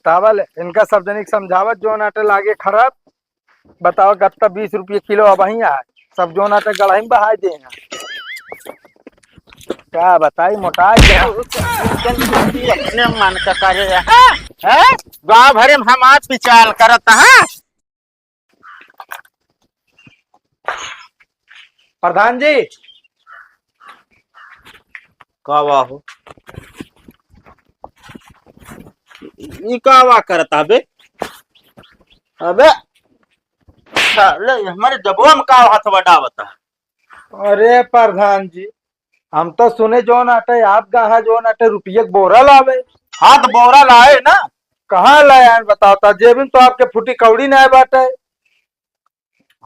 बतावल इनका सब जनिक समझावत जो नाटे लागे खराब। बताओ गत्ता 20 रुपये किलो अब ही है। सब जो नाटे गढ़ही में बहा देंगे। क्या बताई मोटा गया। अपने मन का करे है गाँव भरे में हम आज पिचाल करत है। प्रधान जी कावा हो ई कावा करता अबे अबे साले हमारे जबवा में का हाथ बटावता। अरे प्रधान जी हम तो सुने जो नाटे आप कहा जो नाटे रुपये के बोरा लावे। हाथ बोरा लाए ना। कहाँ लाया बताओ ता जेबिन तो आपके फुटी कौड़ी ना बाटे।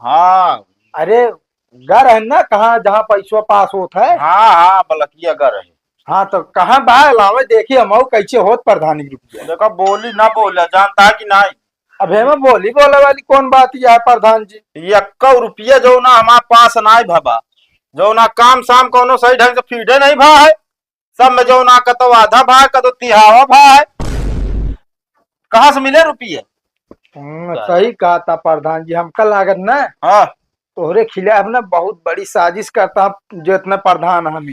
हाँ अरे घर है ना कहाँ जहाँ पैसा पास होता है। हाँ हाँ बलकिया कर है। हाँ तो कहाँ बाहर लावे देखिए हम कैसे होत प्रधानी रुपया। देखो बोली ना बोला जानता है कि नहीं। अब हमें बोली बोले वाली कौन बात यह है प्रधान जी। यक्का रुपया जो ना हमारे पास ना भबा जो ना काम शाम कोनो सही ढंग से फीडे नहीं भा है। सब में जो ना कतो आधा भा है कतो तिहावा भा है। कहाँ से मिले रुपये। सही कहा था प्रधान जी हमका लागत ना। हाँ तोहरे खिलाफ ना बहुत बड़ी साजिश करता जो इतना प्रधान हम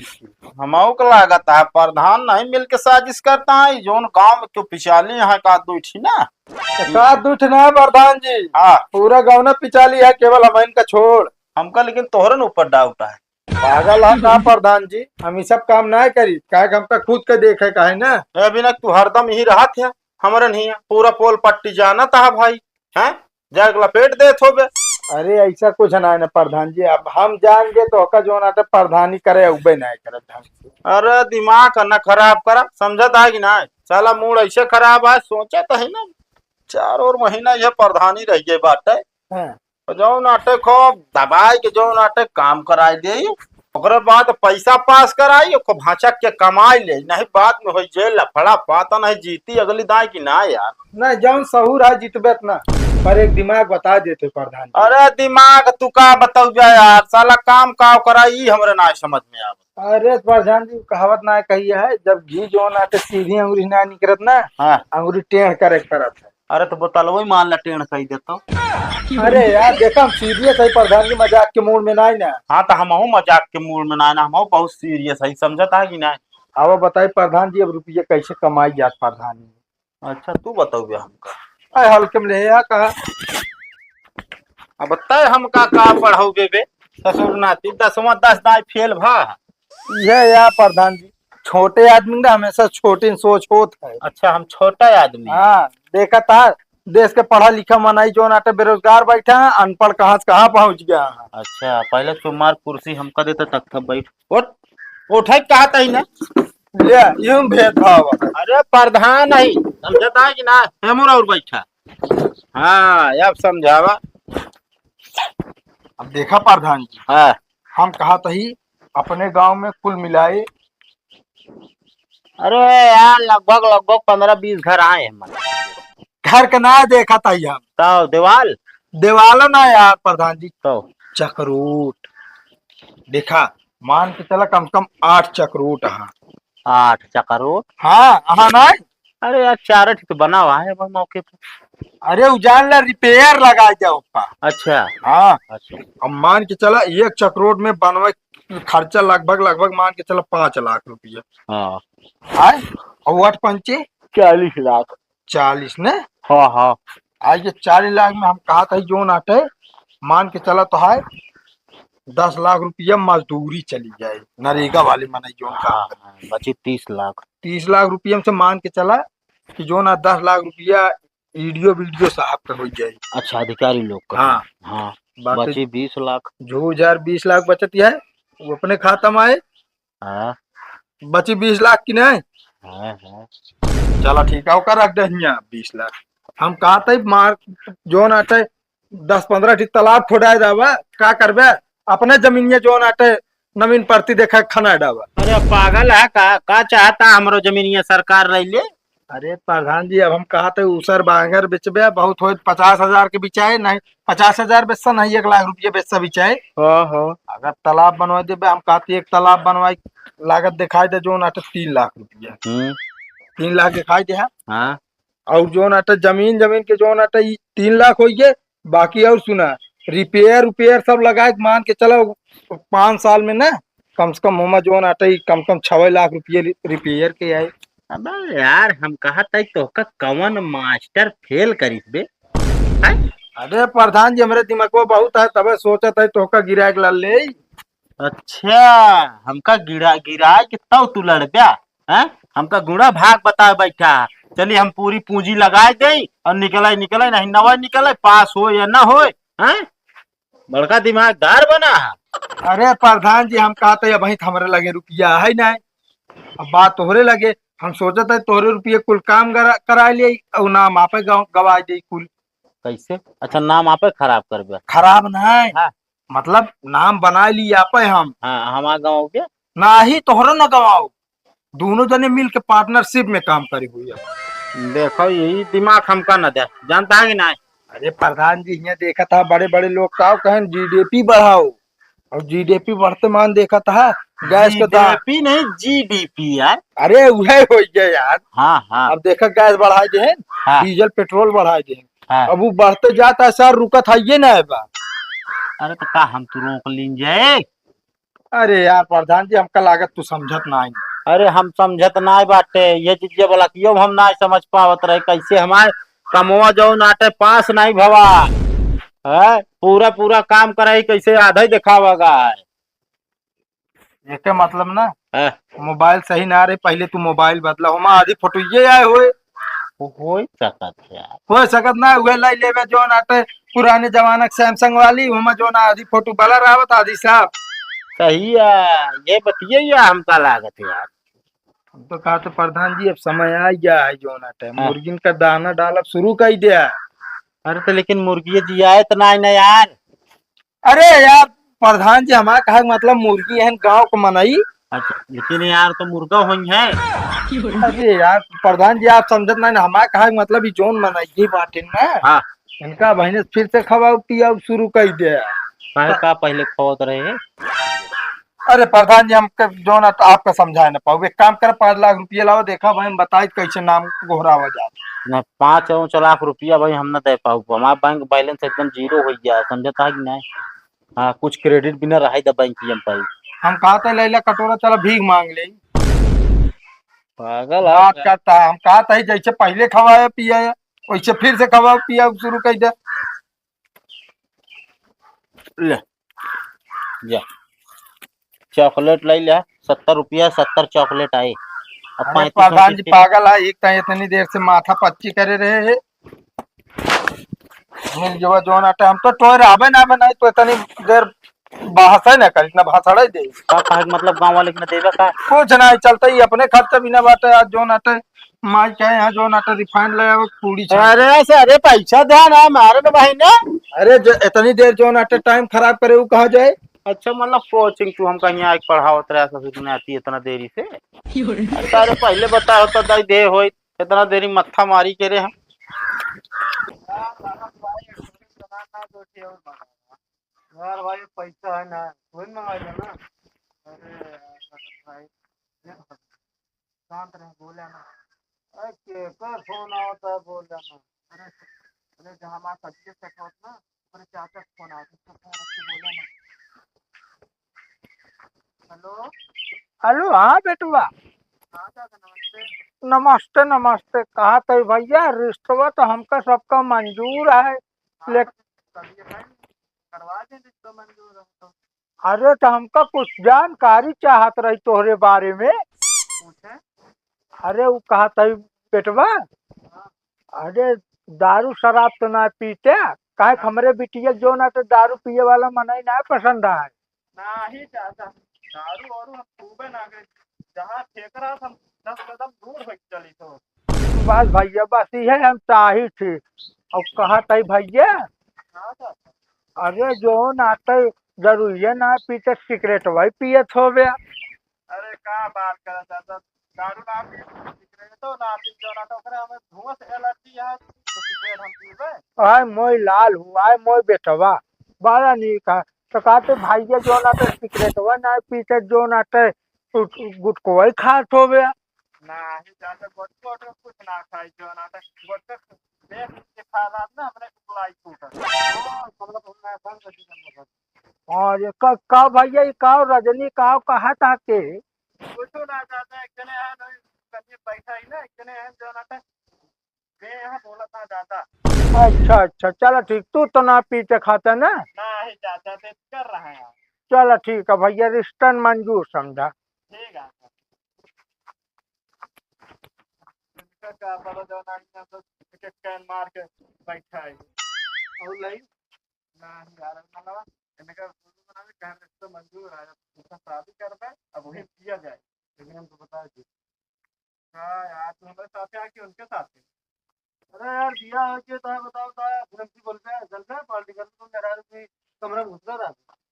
हमाओ को लागत है प्रधान नहीं मिल के साजिश करता है जोन गांव में क्यों पिछाली यहाँ का दूठी ना। का दूठना है प्रधान जी। हाँ पूरा गाँव ना पिचाली है केवल हम इनका छोड़। हमका लेकिन तोहरन ऊपर डाउट है। पागल है ना प्रधान जी हम ये सब काम ना करी क्या हमका खुद के देखे का है ना। अभी ना तू हरदम ही रहा थे हमारे नहीं है पूरा पोल पट्टी जाना था भाई है जाग लपेट दे थोबे। अरे ऐसा कुछ ना है ना प्रधान जी अब हम जाएंगे तो का जो नाटे प्रधानी करे उबे नहीं करे ढंग से। अरे दिमाग न खराब करा समझता है कि ना साला मूड ऐसे खराब है सोचा तो है ना 4 और महीना यह प्रधानी रह गए बाटे। हाँ। जो नाटक हो दबाई के जो नाटक काम कराई दे ओकरे बाद पैसा पास कराई ओको भाषा के कमाई ले नहीं बाद में हो जे लफड़ा पाता नहीं जीती अगली दाई की ना यार। नहीं जौन सहूर है जितबे ना पर एक दिमाग बता देते प्रधान जी। अरे दिमाग तू का बताऊ जा यार साला काम काव कराई हमरे ना समझ में आवे। अरे प्रधान जी कहावत ना कही है जब घी जो नाटे सीधी अंगुरी ना निकलत ना। हाँ अंगुरी टेढ़ करे करत है। अरे तो बोतलवा ही मान ला टेढ़ कही देता। अरे यार देखा हम सीरियस है प्रधान जी मजाक के मूड में नहीं ना। हाँ तो हम मजाक के मूड में ना हम बहुत सीरियस है समझता है कि ना। अब बताइए प्रधान जी अब रुपये कैसे कमाई जात प्रधान जी। अच्छा तू बताओ हमका अरे हल्के में ले कहा अब बताए हम का पढ़ाओगे बे ससुर नाती 10वां 10 दाई फेल भा। यह यार प्रधान जी छोटे आदमी ना हमेशा छोटी सोच होत है। अच्छा हम छोटा आदमी। हाँ देखा था देश के पढ़ा लिखा मनाई जो नाटे बेरोजगार बैठा है अनपढ़ कहाँ से कहाँ पहुंच गया है। अच्छा पहले तुम्हार कुर्सी हमका देता तक था बैठ उठ उठे कहा था ना। ले यूं भेदभाव है। अरे प्रधान नहीं समझता है कि ना हेमुर और बैठा। हाँ अब समझावा। अब देखा प्रधान जी हाँ हम कहा ही अपने गांव में कुल मिलाए। अरे यार लगभग लगभग 15-20 घर आए हमारे घर का ना देखा था हम तो दीवाल देवालो ना यार प्रधान जी तो चक्रूट देखा मान के चला कम से कम 8 चक्रूट हाँ। 8 चक्रोट। हाँ हाँ ना। अरे यार 4 तो बना हुआ है मौके पर। अरे उजान ला रिपेयर लगा जाओ का। अच्छा हाँ अच्छा अब मान के चला एक चक्रोट में बनवा खर्चा लगभग लगभग मान के चला 5 लाख रुपया। हाँ है और 8 पंचे 40 लाख। 40 ने। हाँ हाँ आज ये 40 लाख में हम कहा था जो नाटे मान के चला तो है 10 लाख रुपया मजदूरी चली जाए नरेगा वाले मन जो हाँ हाँ बची 30 लाख। 30 लाख रुपया से मान के चला कि जो ना 10 लाख रुपया वीडियो साहब का हो जाए। अच्छा अधिकारी लोग का। हाँ हाँ बाकी बची 20 लाख। जो 20 लाख बचत है वो अपने खाता में आए। हाँ बची 20 लाख की नहीं। हाँ हाँ चला ठीक है ओकर रख दे 20 लाख। हम कहा था मार जो नाटे 10-15 ठी तालाब खोदाए दावा का करबे अपने जमीनिया जो नाटे नवीन प्रति देखा खना डावा। अरे पागल है का चाहता हमरो जमीनिया सरकार रह ले। अरे प्रधान जी अब हम कहा थे उसर बांगर बेचबे बहुत हो 50,000 के बिचाए नहीं 50,000 बेचसा नहीं 1 लाख रुपया बेचसा बिचाए। हाँ हाँ अगर तालाब बनवा देबे हम कहते एक तालाब बनवाई लागत दिखाई दे जो नाटे 3 लाख रुपया 3 लाख दिखाई दे। हाँ और जो नाटे जमीन जमीन के जो नाटे 3 लाख हो गए। बाकी और सुना, रिपेयर उपेयर सब लगा के मान के चलो 5 साल में ना कम से कम होमा जो नाटे कम से कम 6 लाख रुपये रिपेयर के आए। अबे यार हम कहा था तोहका कवन मास्टर फेल करिस बे हैं? अरे प्रधान जी हमारे दिमाग में बहुत है, तबे सोचा था तो का गिरा के ला ले। अच्छा हमका गिरा गिरा के तब तू लड़ गया हैं? हमका गुणा भाग बता बैठा। चलिए हम पूरी पूंजी लगा दे और निकले निकले नहीं नवा निकले पास हो या ना हो हैं? बड़का दिमागदार बना है। अरे प्रधान जी हम कहा था वही हमारे लगे रुपया है ना, अब बात तोहरे लगे। हम सोचा था तोहरे रुपये कुल काम करा लिए और नाम आपे गवा दे कुल। कैसे? अच्छा नाम आपे खराब कर बे। खराब नहीं, हाँ मतलब नाम बना ली आपे हम हाँ हम आ गाँव के ना ही तोहरे न गवाओ, दोनों जने मिल के पार्टनरशिप में काम करी हुई है। देखो यही दिमाग हमका न दे, जानता है कि नहीं? अरे प्रधान जी यहाँ देखा था बड़े बड़े लोग का कहें जीडीपी बढ़ाओ, और जीडीपी बढ़ते मान देखा था गैस का दाम। जीडीपी नहीं जीडीपी यार। अरे वह हो गया यार। हाँ हाँ अब देखा गैस बढ़ाए दे, हाँ डीजल पेट्रोल बढ़ाए दे, हाँ। अब वो बढ़ते जाता है सर, रुकत है ये ना है बा। अरे तो का हम तू रोक लीन जाए? अरे यार प्रधान जी हमका लागत तू समझत ना आई। अरे हम समझत ना बाटे ये चीज बोला क्यों हम ना समझ पावत रहे कैसे हमारे कमवा जो नाटे पास नहीं भवा है पूरा पूरा काम करे कैसे आधा ही दिखावागा ये क्या मतलब ना, है? मोबाइल सही ना रहे, पहले तू मोबाइल बदला हो आधी फोटो ये आए हुए हो ही सकत है यार। हो सकत ना उहे लाई लेवे जो नाटे पुराने जमाना के सैमसंग वाली वहाँ जो ना आधी फोटो बला रहत आधी साहब। सही है ये बतिये या हमका लागत है यार। हम तो कहा तो प्रधान जी अब समय आ गया है जो नाटे हाँ। मुर्गिन का दाना डालब शुरू कर दिया। अरे तो लेकिन मुर्गी जियाए तो ना यार। अरे यार प्रधान जी हमारा कहा मतलब मुर्गी है गांव को मनाई। अच्छा लेकिन यार तो मुर्गा हुई है। अरे यार प्रधान जी आप समझत ना, हमारा कहा मतलब जोन मनाई बाटे ना, हाँ इनका बहने फिर से खवाओ पिया शुरू कर दिया। काहे का पहले खोद रहे। अरे प्रधान जी हम जो ना आपका समझा ना पाओ, एक काम कर 5 लाख रुपया लाओ, देखा भाई बताई कैसे नाम घोरावा जाए। न 5 लाख रुपया भाई हम ना दे पाऊ, हमारा बैंक बैलेंस एकदम जीरो हो गया समझता है कि नहीं। हाँ कुछ क्रेडिट भी ना रहा था बैंक की पाई। हम कहा था लैला कटोरा चला भीख मांग ले, पागल बात है। करता है। हम कहा था जैसे पहले खवाया पिया वैसे फिर से खवाओ पिया शुरू कर दे। ले जा चॉकलेट ले ले 70 रुपया 70 चॉकलेट आए। अब अरे 35 प्रधान जी पागल है, एक तो इतनी देर से माथा पच्ची करे रहे है मिल जो जो नाटे हम तो टोर आवे ना बनाई तो इतनी देर भाषा ना कर, इतना भाषा दे मतलब गाँव वाले के ना देवे का। कुछ ना चलता ही अपने खर्चा बिना बाटे। आज जो नाटे माई कहे यहाँ जो नाटे रिफाइंड ले आओ पूरी छान। अरे सारे पैसा ध्यान है मारे ना भाई ने। अरे इतनी देर जो नाटे टाइम खराब करे वो कहा जाए। अच्छा मतलब कोचिंग तू हमका यहाँ पढ़ावत रहा ससुर आती इतना देरी से। अरे तारे पहले बता होता दाई दे हो इतना देरी मत्था मारी के रे हम। यार भाई पैसा है ना वही मंगाएगा ना। अरे भाई शांत रहे बोला ना, अरे कर फोन आता है बोल जाना। अरे अरे जहाँ हमारा सब्जी से ना अरे चाचा फोन आता है उसका फोन रख के बोला ना। हेलो हेलो हाँ बेटुआ। हाँ चाचा नमस्ते। नमस्ते नमस्ते। कहा तो भैया रिश्तवा तो हमका सबका मंजूर है लेकिन करवा दें रिश्ता मंजूर है तो। अरे तो हमका कुछ जानकारी चाहत रही तोहरे बारे में। पूछे। अरे वो कहा था बेटवा, अरे दारू शराब तो ना पीते काहे हमरे बिटिया जो ना तो दारू पिए वाला मनाई ना पसंद है। नहीं चाचा दारू और हम खूबे ना गए जहाँ फेंक रहा हम 10 कदम दूर हो चली तो। बस भैया बस ये हम चाही थी। और कहा था भैया, अरे जो नाते जरूरी है ना पीते सिगरेट वही पियत हो गया। अरे का बात कर चाचा दारू ना पी सिगरेट तो ना पी जो ना तो ओकरे हमें धुआं से एलर्जी है तो सिगरेट हम पीबे। आय मोय लाल हुआ है मोय बेटवा बड़ा नीक है। तो कहते भैया जो ना तो सिगरेट वा ना पीते जो ना तो गुटको खात हो गया। नाही ज्यादा गोटको वोटको कुछ ना खाई जो ना था गोटको देख के खा रहा ना हमने कुलाई टूटा हमरा बोलना बंद कर दी। और ये का भैया ये का रजनी का कहा था के कुछ ना जाता है इतने है नहीं कहीं बैठा ही ना इतने हैं जो ना था वे यहाँ बोला था दादा अच्छा अच्छा चलो ठीक तू तो ना पीते खाता ना ना ही चाचा ते कर रहे हैं चलो ठीक है भैया रिश्तन मंजूर समझा। ठीक है इनका का पता जो ना तो कैन मार के बैठा है और नहीं ना यार ना इनका बना के कहने रिश्ता मंजूर है उसका शादी कर पाए अब वही किया जाए लेकिन हमको बता दी हाँ यार तुम हमारे साथ आके उनके साथ अरे यार दिया है कि तो बताओ तो धमकी बोलते हैं जलते हैं पॉलिटिकल तो मेरा कोई कमरा घुस रहा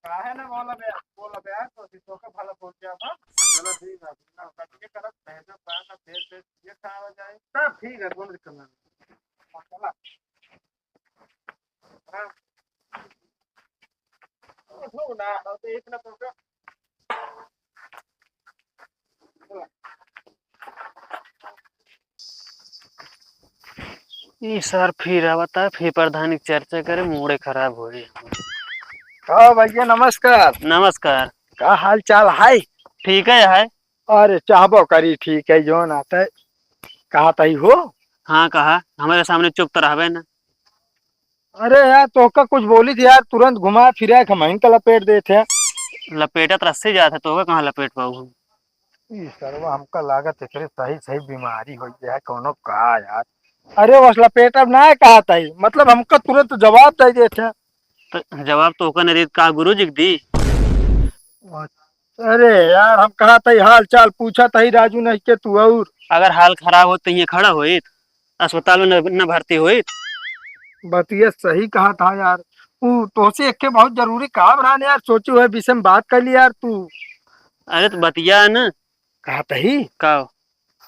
काहे ना बोला बे तो किसको का भला बोल दिया था चलो ठीक है ना करके करत भेजो पैसा भेज भेज ये खावा जाए सब ठीक है कौन दिक्कत नहीं चला हां हो ना तो एक ना तो सर फिर बता फिर प्रधान की चर्चा करे मूड खराब हो रही। हाँ भैया नमस्कार। नमस्कार। का हाल चाल है? ठीक है। अरे चाहबो करी ठीक है जो ना ते कहा तही हो। हाँ कहा हमारे सामने चुप तो रहबे ना। अरे यार तो का कुछ बोली थी यार तुरंत घुमा फिरा के महीन का लपेट देते। लपेटा रस्से जाता तो कहाँ लपेट पाऊ सरवा हमका लागत है सही सही बीमारी हो गया है कोनो का यार। अरे बस लपेट अब ना कहा तही मतलब हमका तुरंत जवाब दे देते। तो जवाब तो होकर नहीं का गुरु जी दी। अरे यार हम कहा तही हाल चाल पूछा तही राजू नहीं के तू और अगर हाल खराब हो तो ये खड़ा हो अस्पताल में न भर्ती हो। बतिया सही कहा था यार तू तो से एक के बहुत जरूरी काम रहा यार सोचू है विषय में बात कर ली यार तू। अरे तो बतिया न कहा तही का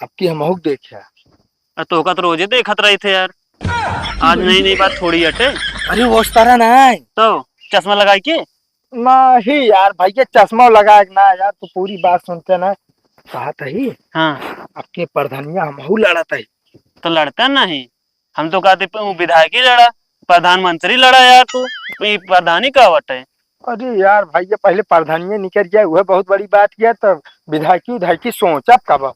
आपकी हम देखा तो का तो रोजे देखत रहे थे यार आज नई बात थोड़ी हटे। अरे वो तरह ना तो चश्मा लगाई के नहीं यार भैया चश्मा लगा ना यार तू पूरी बात सुनते ना कहा तही। हाँ आपके प्रधानिया हम लड़त है तो लड़ता नहीं हम तो कहते विधायक ही लड़ा प्रधानमंत्री लड़ा यार तू प्रधानी का वट है। अरे यार भैया पहले प्रधानिया निकल जाए वह बहुत बड़ी बात किया तब विधायकी सोचा कब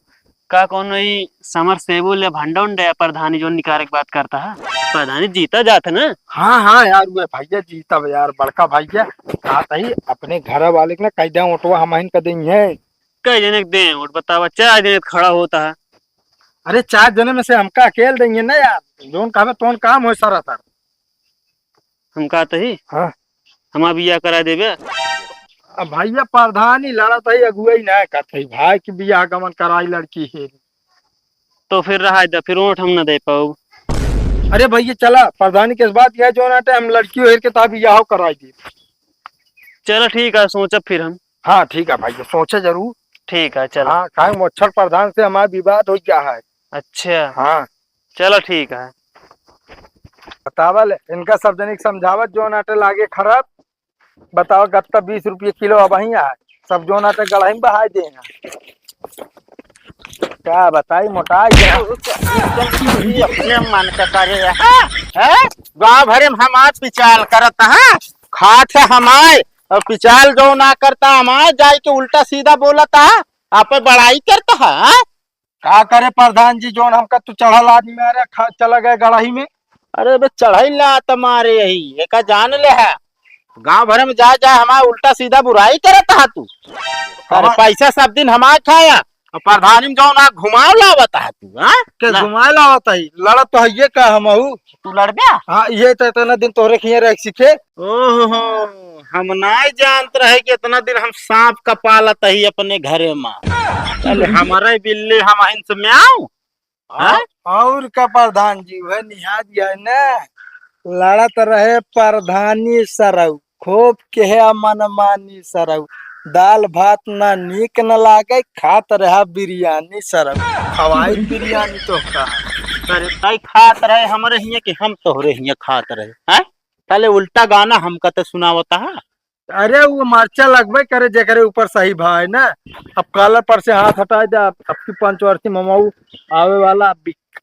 का कौन ही समर सेबुल या भंडा उंडा प्रधानी जो निकाले की बात करता है प्रधानी जीता जाता ना। हाँ हाँ यार वो भैया जीता यार बड़का भैया कहा तही अपने घर वाले ने कह दे ओटवा हम कर देंगे कई जने दे वोट बतावा 4 जने खड़ा होता है। अरे 4 जने में से हमका अकेल देंगे ना यार जोन कहा तो काम हो सारा सर हम कहते ही हाँ हम बिया करा देवे। अब भैया प्रधान ही लड़त है अगुआई ना करते भाई की बियाह गमन कराई लड़की है तो फिर रहा था फिर वोट हम न दे पाऊ। अरे भैया चला प्रधानी के बाद यह जो नाटे हम लड़की हो के तब बियाह कराई दी। चलो ठीक है सोचा फिर हम। हाँ ठीक है भैया सोचे जरूर। ठीक है चलो। हाँ काहे मच्छर प्रधान से हमारा विवाद हो गया है। अच्छा हाँ चलो ठीक है बतावल इनका सब जनिक समझावत जो नाटे लागे खराब बताओ गत्ता 20 रुपये किलो अब ही है सब जो नाटे गढ़ाई में बहा देगा क्या बताई मोटाई अपने मन का करे है गाँव भरे में हमार पिचाल करता है खात है हमारे और पिचाल जो ना करता हमारे जाए के उल्टा सीधा बोलता है आप बड़ाई करता है क्या करे प्रधान जी जोन हमका तू चढ़ल आदमी मेरे चला गए गढ़ाई में। अरे बे चढ़ाई ला तुम्हारे यही एक जान ले है गांव भर में जा हमारे उल्टा सीधा बुराई करता है तू। अरे पैसा सब दिन हमारे खाया और प्रधानी में जाओ ना घुमाओ लावता है तू हाँ के घुमाए लावत है लड़त तो है ये का हम तू लड़ गया। हाँ ये तो इतना दिन तोरे खिए रह सीखे। ओहो हम नहीं जानत रहे कि इतना दिन हम सांप का पालत ही अपने घरे में चल हमारे बिल्ली हम इनसे में आऊं और का प्रधान जी वह निहा दिया है ना लड़त रहे प्रधानी सरऊ खूब के मनमानी सरऊ दाल भात ना नीक न लागे खात रहा बिरयानी सरऊ खवाई बिरयानी तो का अरे ताई खात रहे हमारे हिये कि हम तोहरे हिये खात रहे हैं पहले उल्टा गाना हमका तो सुनावता है। अरे वो मर्चा लगबे करे जेकरे ऊपर सही भाई ना। अब कॉलर पर से हाथ हटा दे। अब की पंचवर्ती ममाऊ आवे वाला।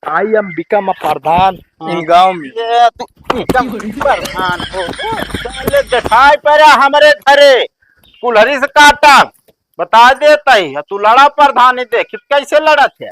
आई एम बिकम अ प्रधान इन गांव में। ये तू एकदम प्रधान हो साले दिखाई पड़ा हमारे घरे कुल्हरी से काटा बता देता ही तू लड़ा प्रधान देख कैसे लड़ा थे।